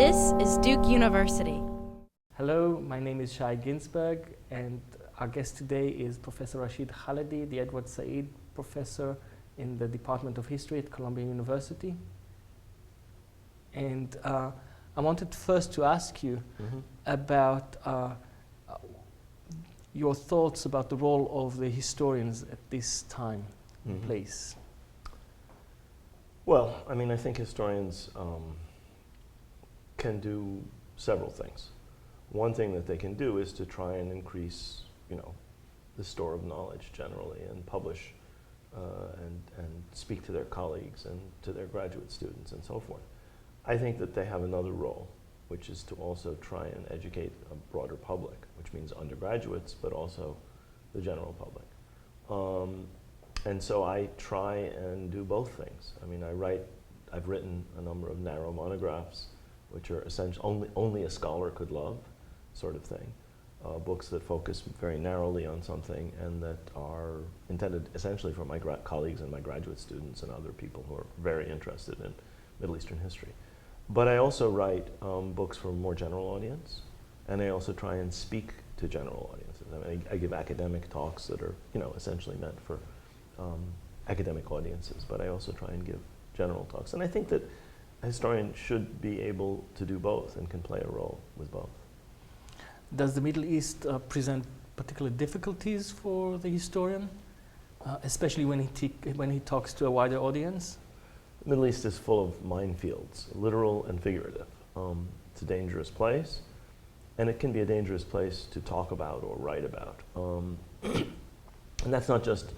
This is Duke University. Hello, my name is Shai Ginsburg, and our guest today is Professor Rashid Khalidi, the Edward Said Professor in the Department of History at Columbia University. And I wanted first to ask you about your thoughts about the role of the historians at this time and place. Well, I mean, I think historians can do several things. One thing that they can do is to try and increase, the store of knowledge generally, and publish and speak to their colleagues and to their graduate students and so forth. I think that they have another role, which is to also try and educate a broader public, which means undergraduates, but also the general public. And so I try and do both things. I mean, I've written a number of narrow monographs, which are essentially only a scholar could love, sort of thing. Books that focus very narrowly on something and that are intended essentially for my colleagues and my graduate students and other people who are very interested in Middle Eastern history. But I also write books for a more general audience, and I also try and speak to general audiences. I mean, I give academic talks that are, essentially meant for academic audiences, but I also try and give general talks. And I think that a historian should be able to do both and can play a role with both. Does the Middle East present particular difficulties for the historian, especially when he talks to a wider audience? The Middle East is full of minefields, literal and figurative. It's a dangerous place, and it can be a dangerous place to talk about or write about. And that's not just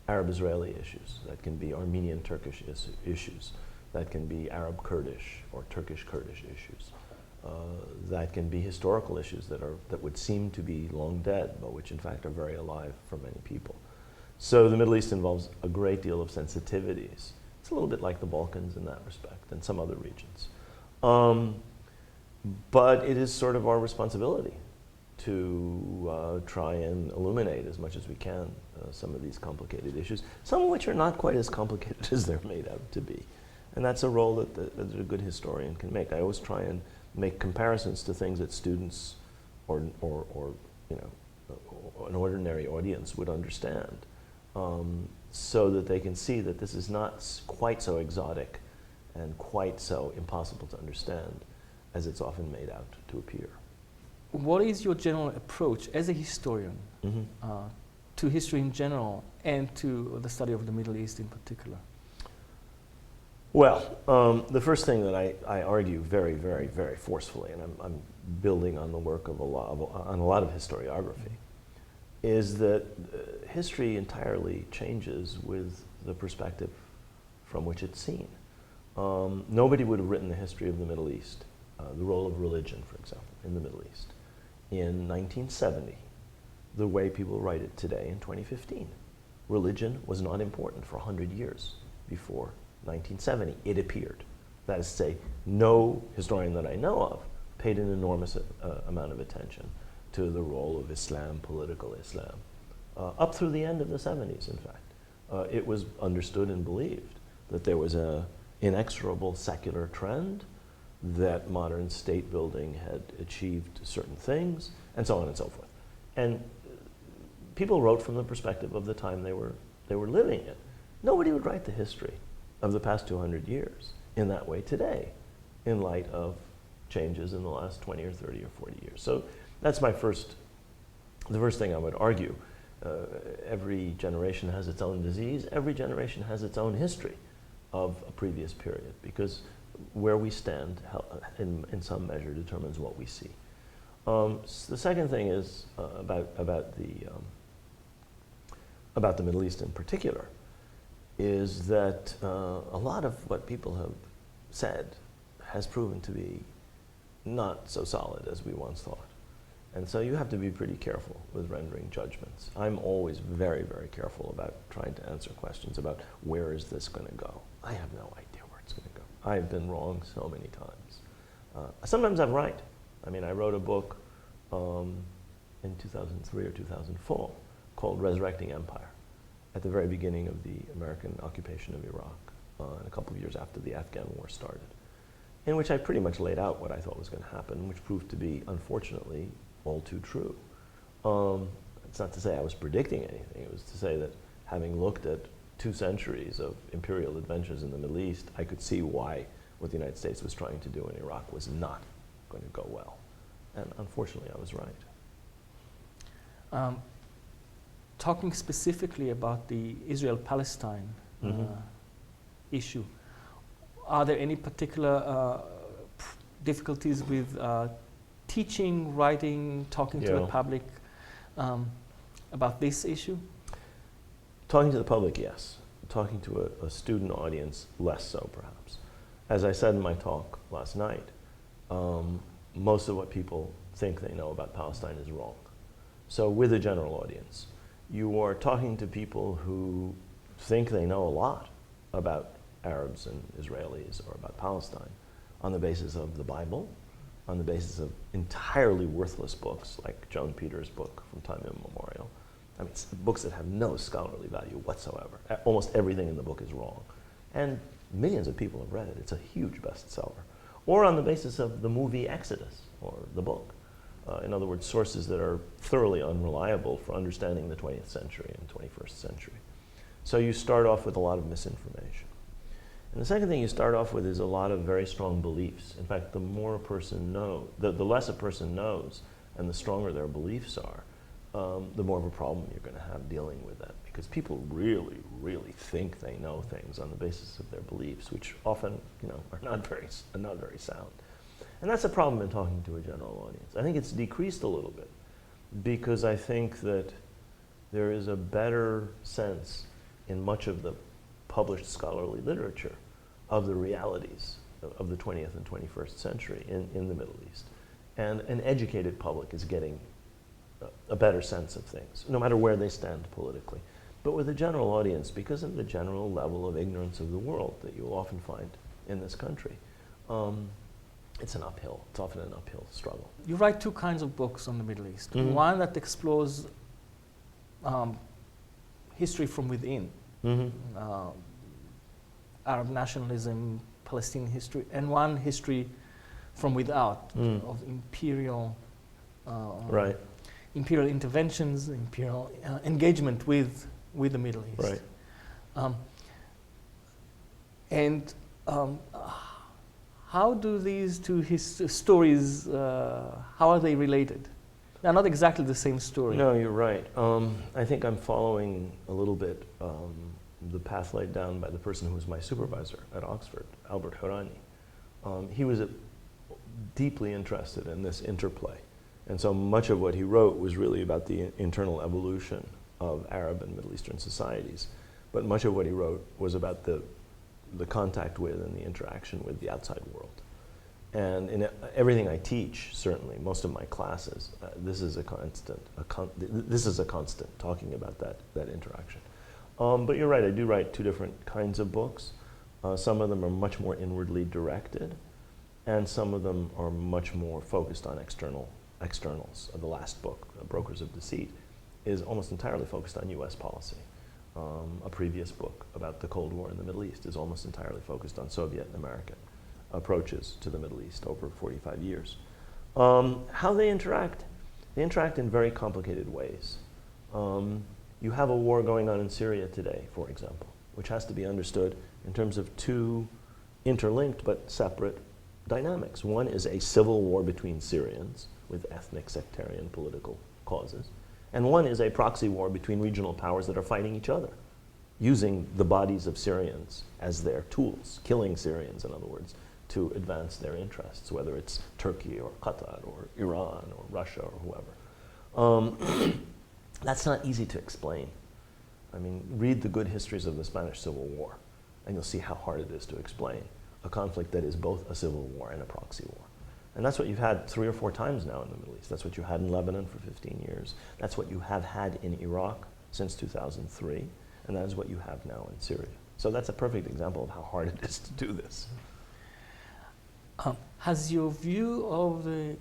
Arab-Israeli issues. That can be Armenian-Turkish issues. That can be Arab-Kurdish or Turkish-Kurdish issues. That can be historical issues that would seem to be long dead, but which in fact are very alive for many people. So the Middle East involves a great deal of sensitivities. It's a little bit like the Balkans in that respect and some other regions. But it is sort of our responsibility to try and illuminate as much as we can some of these complicated issues, some of which are not quite as complicated as they're made out to be. And that's a role that a good historian can make. I always try and make comparisons to things that students or an ordinary audience would understand, so that they can see that this is not quite so exotic and quite so impossible to understand as it's often made out to appear. What is your general approach as a historian to history in general and to the study of the Middle East in particular? Well, the first thing that I argue very, very, very forcefully, and I'm building on the work of a lot of historiography, is that history entirely changes with the perspective from which it's seen. Nobody would have written the history of the Middle East, the role of religion, for example, in the Middle East, in 1970, the way people write it today in 2015. Religion was not important for 100 years before 1970. It appeared. That is to say, no historian that I know of paid an enormous amount of attention to the role of Islam, political Islam, up through the end of the 70s, in fact. It was understood and believed that there was an inexorable secular trend, that modern state building had achieved certain things, and so on and so forth. And people wrote from the perspective of the time they were living in. Nobody would write the history of the past 200 years in that way today, in light of changes in the last 20 or 30 or 40 years. So that's the first thing I would argue. Every generation has its own disease. Every generation has its own history of a previous period, because where we stand in some measure determines what we see. The second thing is about the Middle East in particular, is that a lot of what people have said has proven to be not so solid as we once thought. And so you have to be pretty careful with rendering judgments. I'm always very, very careful about trying to answer questions about where is this going to go. I have no idea where it's going to go. I've been wrong so many times. Sometimes I'm right. I mean, I wrote a book in 2003 or 2004 called Resurrecting Empire, at the very beginning of the American occupation of Iraq, and a couple of years after the Afghan war started. in which I pretty much laid out what I thought was going to happen, which proved to be, unfortunately, all too true. It's not to say I was predicting anything. It was to say that having looked at 2 centuries of imperial adventures in the Middle East, I could see why what the United States was trying to do in Iraq was not going to go well. And unfortunately, I was right. Talking specifically about the Israel-Palestine issue, are there any particular difficulties with teaching, writing, talking to the public about this issue? Talking to the public, yes. Talking to a student audience, less so, perhaps. As I said in my talk last night, most of what people think they know about Palestine is wrong. So with a general audience, you are talking to people who think they know a lot about Arabs and Israelis or about Palestine on the basis of the Bible, on the basis of entirely worthless books like Joan Peters' book From Time Immemorial. I mean, books that have no scholarly value whatsoever. Almost everything in the book is wrong. And millions of people have read it. It's a huge bestseller. Or on the basis of the movie Exodus, or the book. In other words, sources that are thoroughly unreliable for understanding the 20th century and 21st century. So you start off with a lot of misinformation. And the second thing you start off with is a lot of very strong beliefs. In fact, the more a person knows, the less a person knows and the stronger their beliefs are, the more of a problem you're going to have dealing with that. Because people really, really think they know things on the basis of their beliefs, which often, are not very sound. And that's a problem in talking to a general audience. I think it's decreased a little bit because I think that there is a better sense in much of the published scholarly literature of the realities of the 20th and 21st century in the Middle East. And an educated public is getting a better sense of things, no matter where they stand politically. But with a general audience, because of the general level of ignorance of the world that you'll often find in this country, it's often an uphill struggle. You write 2 kinds of books on the Middle East. One that explores history from within, Arab nationalism, Palestinian history, and one history from without, of imperial imperial interventions, imperial engagement with the Middle East. Right. How do these 2 stories, how are they related? They're not exactly the same story. No, you're right. I think I'm following a little bit the path laid down by the person who was my supervisor at Oxford, Albert Hourani. He was deeply interested in this interplay. And so much of what he wrote was really about the internal evolution of Arab and Middle Eastern societies. But much of what he wrote was about the contact with and the interaction with the outside world. And in everything I teach, certainly, most of my classes, this is a constant, talking about that interaction. But you're right, I do write 2 different kinds of books. Some of them are much more inwardly directed, and some of them are much more focused on externals. The last book, Brokers of Deceit, is almost entirely focused on US policy. A previous book about the Cold War in the Middle East is almost entirely focused on Soviet and American approaches to the Middle East over 45 years. How they interact? They interact in very complicated ways. You have a war going on in Syria today, for example, which has to be understood in terms of 2 interlinked but separate dynamics. One is a civil war between Syrians with ethnic, sectarian, political causes. And one is a proxy war between regional powers that are fighting each other, using the bodies of Syrians as their tools, killing Syrians, in other words, to advance their interests, whether it's Turkey or Qatar or Iran or Russia or whoever. That's not easy to explain. I mean, read the good histories of the Spanish Civil War, and you'll see how hard it is to explain a conflict that is both a civil war and a proxy war. And that's what you've had 3 or 4 times now in the Middle East. That's what you had in Lebanon for 15 years. That's what you have had in Iraq since 2003. And that is what you have now in Syria. So that's a perfect example of how hard it is to do this. Has your view of the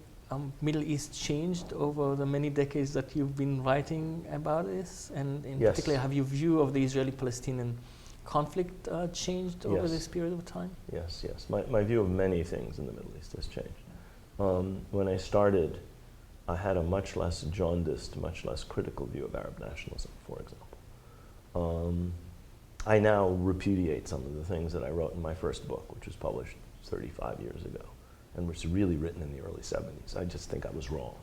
Middle East changed over the many decades that you've been writing about this? And in Yes. particular, have your view of the Israeli-Palestinian conflict changed over Yes. this period of time? Yes, yes. My view of many things in the Middle East has changed. When I started, I had a much less jaundiced, much less critical view of Arab nationalism, for example. I now repudiate some of the things that I wrote in my first book, which was published 35 years ago, and was really written in the early 70s. I just think I was wrong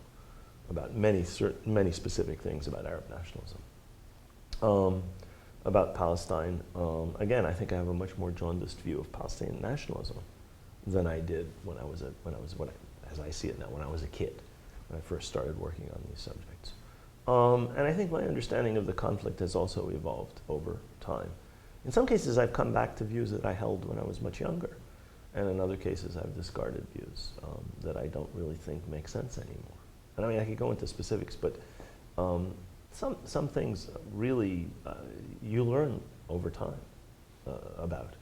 about many specific things about Arab nationalism. About Palestine, again, I think I have a much more jaundiced view of Palestinian nationalism than I did as I see it now, when I was a kid, when I first started working on these subjects. And I think my understanding of the conflict has also evolved over time. In some cases, I've come back to views that I held when I was much younger. And in other cases, I've discarded views that I don't really think make sense anymore. And I mean, I could go into specifics, but some things really you learn over time about.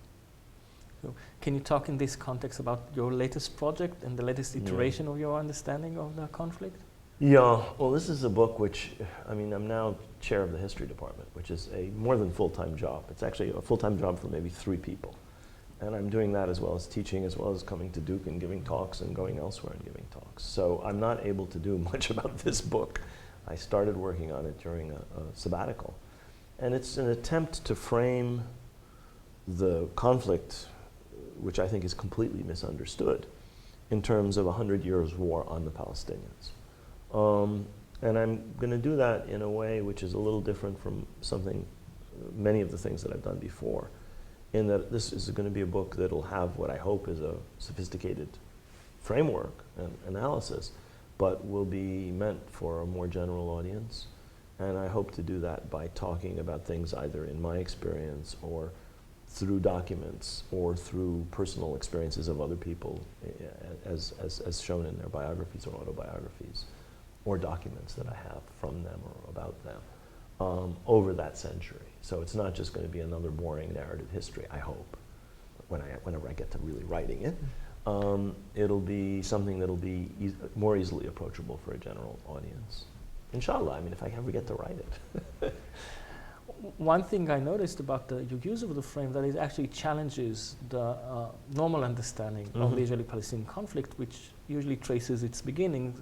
So can you talk in this context about your latest project and the latest iteration of your understanding of the conflict? Yeah, well, this is a book which, I mean, I'm now chair of the history department, which is a more than full-time job. It's actually a full-time job for maybe 3 people. And I'm doing that as well as teaching, as well as coming to Duke and giving talks and going elsewhere and giving talks. So I'm not able to do much about this book. I started working on it during a sabbatical. And it's an attempt to frame the conflict, which I think is completely misunderstood, in terms of 100 years war on the Palestinians. And I'm going to do that in a way which is a little different from many of the things that I've done before, in that this is going to be a book that will have what I hope is a sophisticated framework and analysis, but will be meant for a more general audience. And I hope to do that by talking about things either in my experience or through documents or through personal experiences of other people as shown in their biographies or autobiographies, or documents that I have from them or about them over that century. So it's not just going to be another boring narrative history, I hope, whenever I get to really writing it. It'll be something that'll be more easily approachable for a general audience. Inshallah, I mean, if I ever get to write it. One thing I noticed about your use of the frame that it actually challenges the normal understanding of the Israeli-Palestinian conflict, which usually traces its beginning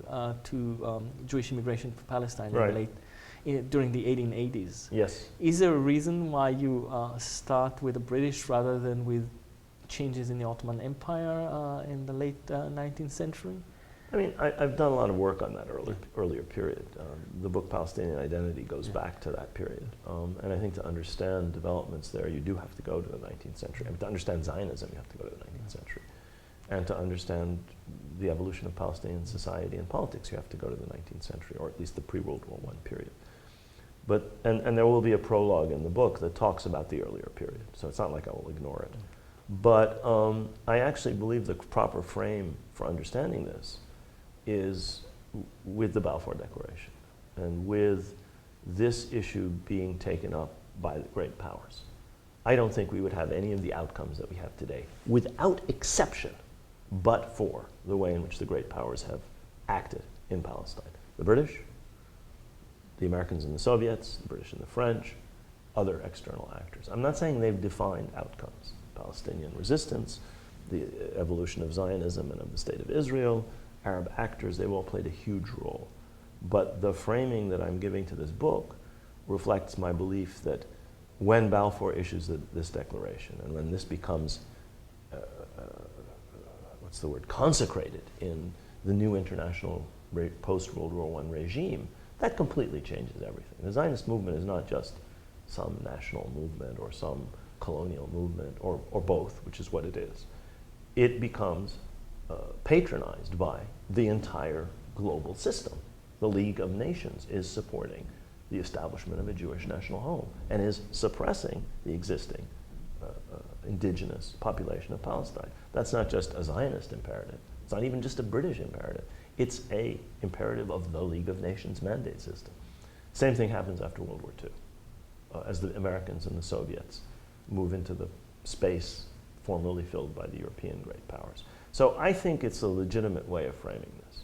to Jewish immigration to Palestine during the 1880s. Yes. Is there a reason why you start with the British rather than with changes in the Ottoman Empire in the late 19th century? I mean, I've done a lot of work on that earlier period. The book Palestinian Identity goes back to that period. And I think to understand developments there, you do have to go to the 19th century. I mean, to understand Zionism, you have to go to the 19th century. And to understand the evolution of Palestinian society and politics, you have to go to the 19th century, or at least the pre-World War I period. But, and there will be a prologue in the book that talks about the earlier period, so it's not like I will ignore it. But I actually believe the proper frame for understanding this is with the Balfour Declaration and with this issue being taken up by the great powers. I don't think we would have any of the outcomes that we have today, without exception, but for the way in which the great powers have acted in Palestine. The British, the Americans and the Soviets, the British and the French, other external actors. I'm not saying they've defined outcomes. Palestinian resistance, the evolution of Zionism and of the State of Israel, Arab actors, they've all played a huge role. But the framing that I'm giving to this book reflects my belief that when Balfour issues this declaration, and when this becomes, consecrated in the new international post-World War I regime, that completely changes everything. The Zionist movement is not just some national movement or some colonial movement, or both, which is what it is. It becomes patronized by the entire global system. The League of Nations is supporting the establishment of a Jewish national home and is suppressing the existing indigenous population of Palestine. That's not just a Zionist imperative. It's not even just a British imperative. It's an imperative of the League of Nations mandate system. Same thing happens after World War II, as the Americans and the Soviets move into the space formerly filled by the European great powers. So I think it's a legitimate way of framing this.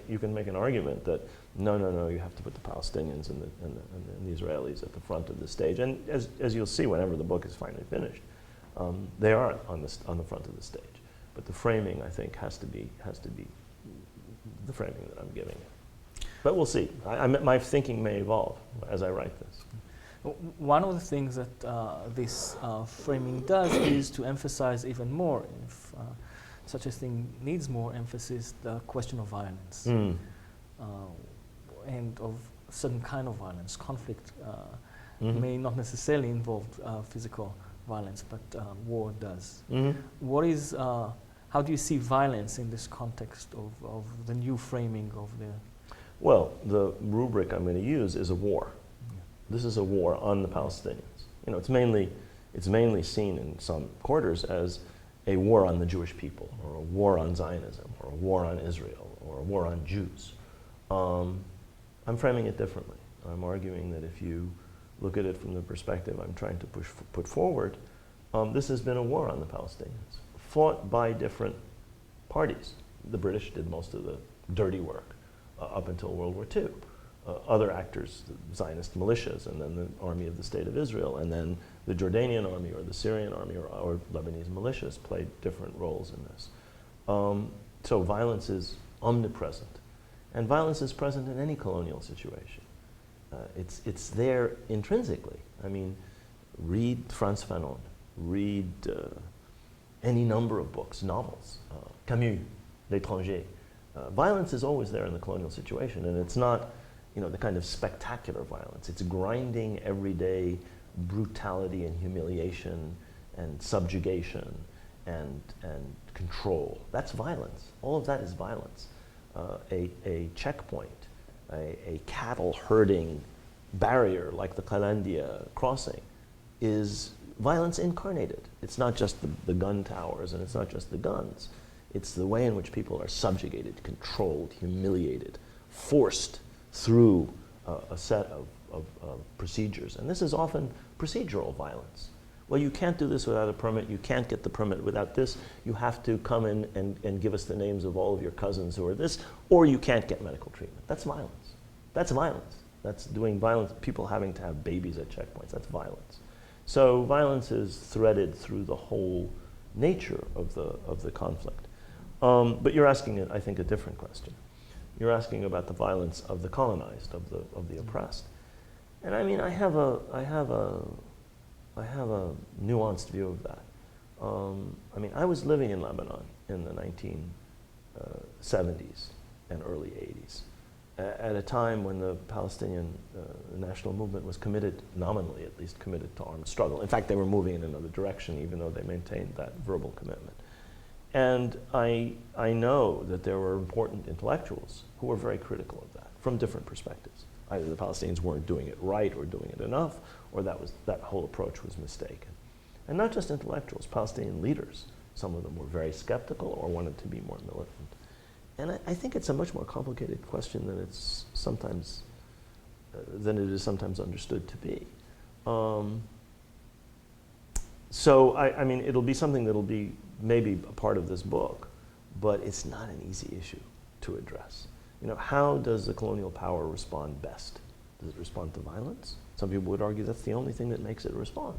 You can make an argument that no, you have to put the Palestinians and the Israelis at the front of the stage. And as you'll see whenever the book is finally finished, they are on the front of the stage. But the framing, I think, has to be the framing that I'm giving it. But we'll see. My thinking may evolve as I write this. One of the things that this framing does is to emphasize even more, if such a thing needs more emphasis, the question of violence and of certain kind of violence. Conflict may not necessarily involve physical violence, but war does. What is, how do you see violence in this context of the new framing of the... Well, the rubric I'm going to use is a war. This is a war on the Palestinians. You know, it's mainly seen in some quarters as a war on the Jewish people, or a war on Zionism, or a war on Israel, or a war on Jews. I'm framing it differently. I'm arguing that if you look at it from the perspective I'm trying to put forward, this has been a war on the Palestinians, fought by different parties. The British did most of the dirty work up until World War II. Other actors, the Zionist militias, and then the army of the State of Israel, and then the Jordanian army or the Syrian army or Lebanese militias played different roles in this. So violence is omnipresent. And violence is present in any colonial situation. It's there intrinsically. I mean, read Frantz Fanon, read any number of books, novels, Camus, L'Étranger. Violence is always there in the colonial situation, and it's not, you know, the kind of spectacular violence. It's grinding, everyday brutality and humiliation and subjugation and control. That's violence. All of that is violence. A checkpoint, a cattle herding barrier like the Qalandia crossing is violence incarnated. It's not just the gun towers, and it's not just the guns. It's the way in which people are subjugated, controlled, humiliated, forced through a set of procedures. And this is often procedural violence. Well, you can't do this without a permit. You can't get the permit without this. You have to come in and give us the names of all of your cousins who are this, or you can't get medical treatment. That's violence. That's violence. That's doing violence, people having to have babies at checkpoints. That's violence. So violence is threaded through the whole nature of the conflict. But you're asking, I think, a different question. You're asking about the violence of the colonized, of the oppressed. And I mean, I have a nuanced view of that. I mean, I was living in Lebanon in the 1970s and early 80s, at a time when the Palestinian national movement was committed, nominally at least, committed to armed struggle. In fact, they were moving in another direction, even though they maintained that verbal commitment. And I know that there were important intellectuals who were very critical of that from different perspectives. Either the Palestinians weren't doing it right or doing it enough, or that whole approach was mistaken. And not just intellectuals, Palestinian leaders. Some of them were very skeptical or wanted to be more militant. And I think it's a much more complicated question than it's sometimes, than it is sometimes understood to be. So I mean, it'll be something that'll be maybe a part of this book, but it's not an easy issue to address. You know, how does the colonial power respond best? Does it respond to violence? Some people would argue that's the only thing that makes it respond.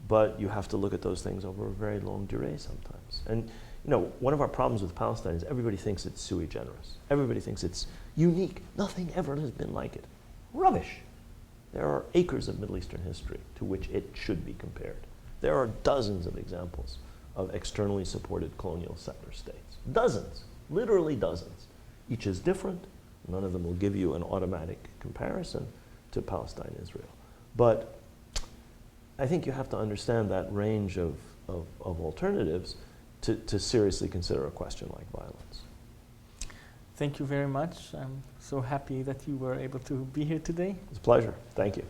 But you have to look at those things over a very long durée sometimes. And you know, one of our problems with Palestine is everybody thinks it's sui generis. Everybody thinks it's unique. Nothing ever has been like it. Rubbish. There are acres of Middle Eastern history to which it should be compared. There are dozens of examples of externally supported colonial settler states. Dozens, literally dozens. Each is different. None of them will give you an automatic comparison to Palestine, Israel. But I think you have to understand that range of alternatives to seriously consider a question like violence. Thank you very much. I'm so happy that you were able to be here today. It's a pleasure. Thank you.